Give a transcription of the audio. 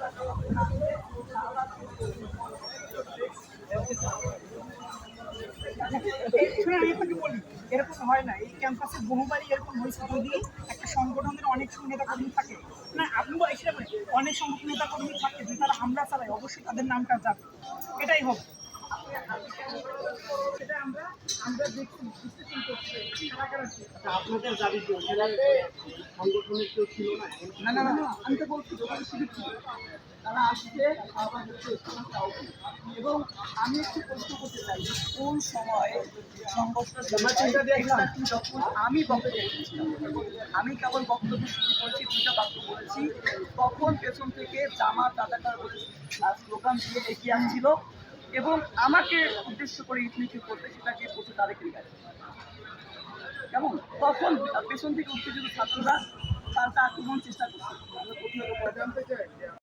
আমি আপনাকে বলি, এরকম হয় না। এই ক্যাম্পাসে বহুবারই এরকম হয়েছে। যদি একটা সংগঠনের অনেক নেতা কর্মী থাকে, না আপনি সেটা বলি, অনেক সংগঠন নেতা কর্মী থাকে, যদি তারা হামলা চালায় অবশ্যই তাদের নামটা যাবে, এটাই হবে। সেটা আমরা আমরা দেখছি, বিশ্লেষণ করছি। আপনাদের দাবি কি সংগঠনের কেউ ছিল না? না, আমি তো বলছি যখন শিবির ছিল তারা আসছে এবং আমি একটু প্রশ্ন করতে চাই, কোন সময়ে যখন আমি বক্তব্য দিয়েছিলাম, আমি কেবল বক্তব্য শুরু করেছি, দুটো বাক্য বলেছি, তখন পেছন থেকে জামাত রাজাকার স্লোগান দিয়ে এগিয়ে আসছিল এবং আমাকে উদ্দেশ্য করে ইটমিটি করতে, সেটাকে বলতে তারেকের গায়ে কেমন, তখন পেছন থেকে উত্তেজিত ছাত্ররা তার আক্রমণ চেষ্টা করছে।